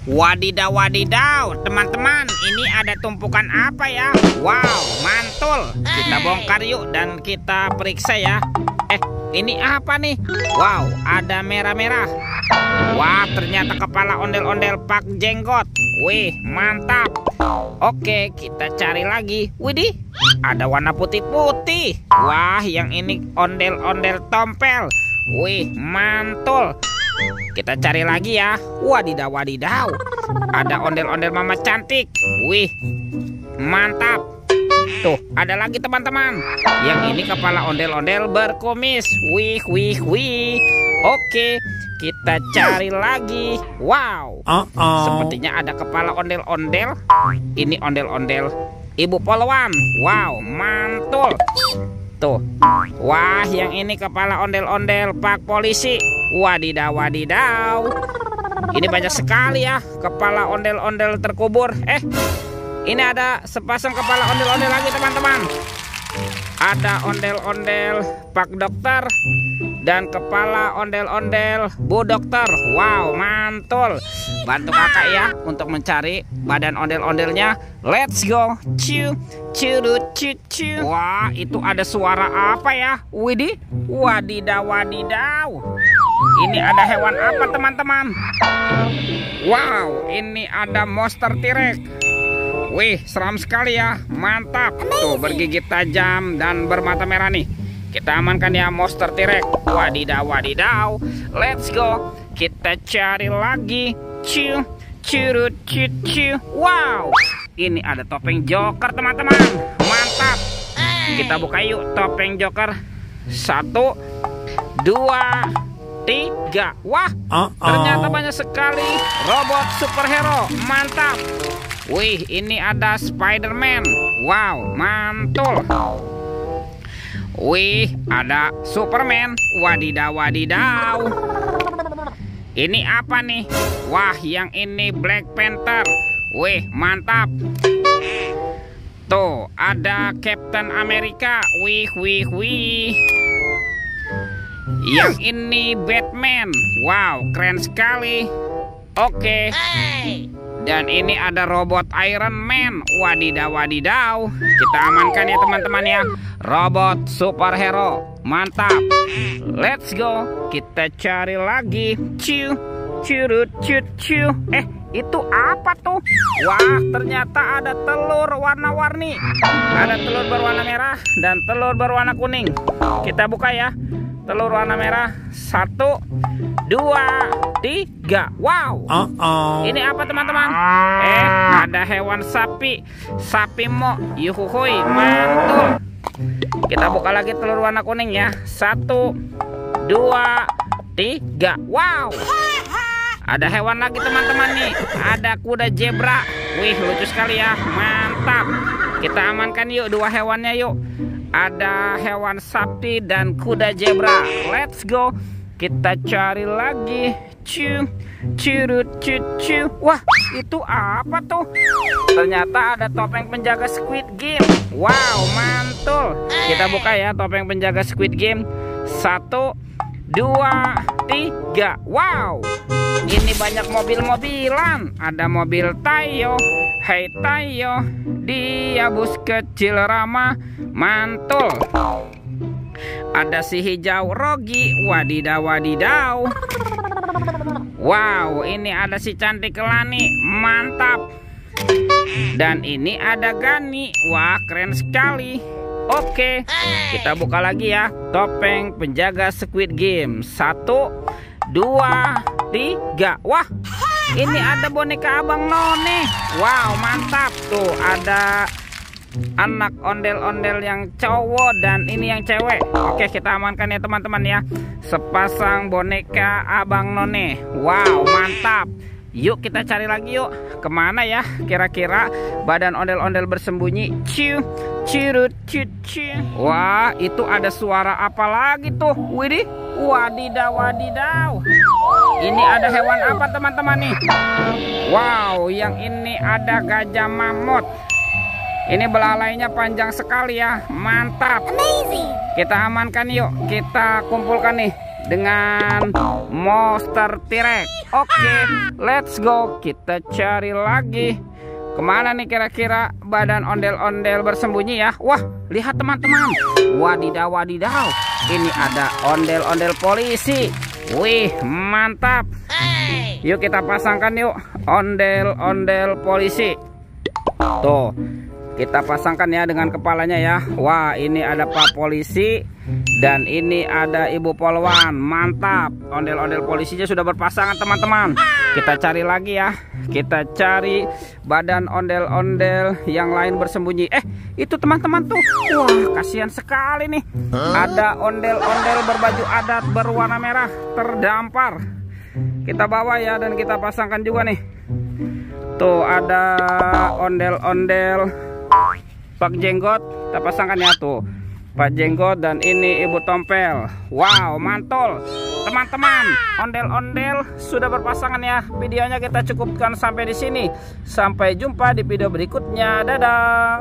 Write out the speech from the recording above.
Wadidaw, wadidaw, teman-teman, ini ada tumpukan apa ya? Wow, mantul. Kita bongkar yuk dan kita periksa ya. Ini apa nih? Wow, ada merah-merah. Wah, ternyata kepala ondel-ondel Pak Jenggot. Wih, mantap. Oke, kita cari lagi. Widih, ada warna putih-putih. Wah, yang ini ondel-ondel tompel. Wih, mantul. Kita cari lagi ya. Wadidaw, wadidaw. Ada ondel-ondel mama cantik. Wih, mantap. Tuh, ada lagi teman-teman. Yang ini kepala ondel-ondel berkumis. Wih, wih, wih. Oke, kita cari lagi. Wow, sepertinya ada kepala ondel-ondel. Ini ondel-ondel Ibu Polwan. Wow, mantul. Tuh, wah, yang ini kepala ondel-ondel Pak Polisi. Wadidaw, wadidaw. Ini banyak sekali ya kepala ondel-ondel terkubur. Ini ada sepasang kepala ondel-ondel lagi teman-teman. Ada ondel-ondel Pak Dokter dan kepala ondel-ondel Bu Dokter. Wow, mantul. Bantu kakak ya untuk mencari badan ondel-ondelnya. Let's go. Ciu, ciu, ciu, ciu. Wah, itu ada suara apa ya? Widih, wadidaw, wadidaw. Ini ada hewan apa teman-teman? Wow, ini ada monster T-Rex. Wih, seram sekali ya. Mantap. Tuh, bergigit tajam dan bermata merah nih. Kita amankan ya monster T-Rex. Wadidaw, wadidaw. Let's go. Kita cari lagi. Ciu, ciu, ciu, ciu. Wow, ini ada topeng Joker teman-teman. Mantap. Kita buka yuk topeng Joker. 1, 2, 3. Wah, ternyata banyak sekali robot superhero. Mantap. Wih, ini ada Spider-Man. Wow, mantul. Wih, ada Superman. Wadidaw, wadidaw. Ini apa nih? Wah, yang ini Black Panther. Wih, mantap. Tuh, ada Captain America. Wih, wih, wih. Yang ini Batman. Wow, keren sekali. Oke. Dan ini ada robot Iron Man. Wadidaw, wadidaw. Kita amankan ya teman-teman ya. Robot superhero. Mantap. Let's go. Kita cari lagi. Ciu, ciu, ciu, ciu. Itu apa tuh? Wah, ternyata ada telur warna-warni. Ada telur berwarna merah dan telur berwarna kuning. Kita buka ya. Telur warna merah. 1, 2, 3. Wow. Ini apa teman-teman? Ada hewan sapi. Sapi mo. Yuhuhui, mantul. Kita buka lagi telur warna kuning ya. 1, 2, 3. Wow. Ada hewan lagi teman-teman nih. Ada kuda zebra. Wih, lucu sekali ya. Mantap. Kita amankan yuk dua hewannya yuk. Ada hewan sapi dan kuda zebra. Let's go. Kita cari lagi. Ciu, ciu, ciu, ciu. Wah, itu apa tuh? Ternyata ada topeng penjaga Squid Game. Wow, mantul. Kita buka ya topeng penjaga Squid Game. 1, 2, 3. Wow, ini banyak mobil-mobilan. Ada mobil Tayo. Hai Tayo, dia bus kecil ramah. Mantul. Ada si hijau Rogi. Wadidaw, wadidaw. Wow, ini ada si cantik Lani. Mantap. Dan ini ada Gani. Wah, keren sekali. Oke, kita buka lagi ya topeng penjaga Squid Game. 1, 2, 3. Wah, ini ada boneka Abang None. Wow, mantap. Tuh, ada anak ondel-ondel yang cowok dan ini yang cewek. Oke, kita amankan ya teman-teman ya. Sepasang boneka Abang None. Wow, mantap. Yuk kita cari lagi yuk. Kemana ya kira-kira badan ondel-ondel bersembunyi? Ciu, ciu, ciu, ciu. Wah, itu ada suara apa lagi tuh? Widih, wadidaw, wadidaw. Ini ada hewan apa teman-teman nih? Wow, yang ini ada gajah mamut. Ini belalainya panjang sekali ya. Mantap. Amazing. Kita amankan yuk. Kita kumpulkan nih dengan monster T-Rex. Oke, let's go. Kita cari lagi. Kemana nih kira-kira badan ondel-ondel bersembunyi ya? Wah, lihat teman-teman. Wadidaw, wadidaw. Ini ada ondel-ondel polisi. Wih, mantap. Yuk kita pasangkan yuk ondel-ondel polisi. Tuh, kita pasangkan ya dengan kepalanya ya. Wah, ini ada Pak Polisi dan ini ada Ibu Polwan. Mantap. Ondel-ondel polisinya sudah berpasangan teman-teman. Kita cari lagi ya. Kita cari badan ondel-ondel yang lain bersembunyi. Itu teman-teman tuh. Wah, kasihan sekali nih. Ada ondel-ondel berbaju adat berwarna merah terdampar. Kita bawa ya dan kita pasangkan juga nih. Tuh ada ondel-ondel Pak Jenggot. Kita pasangkan ya tuh Pak Jenggot dan ini Ibu Tompel. Wow, mantul. Teman-teman, ondel-ondel sudah berpasangan ya. Videonya kita cukupkan sampai di sini. Sampai jumpa di video berikutnya. Dadah.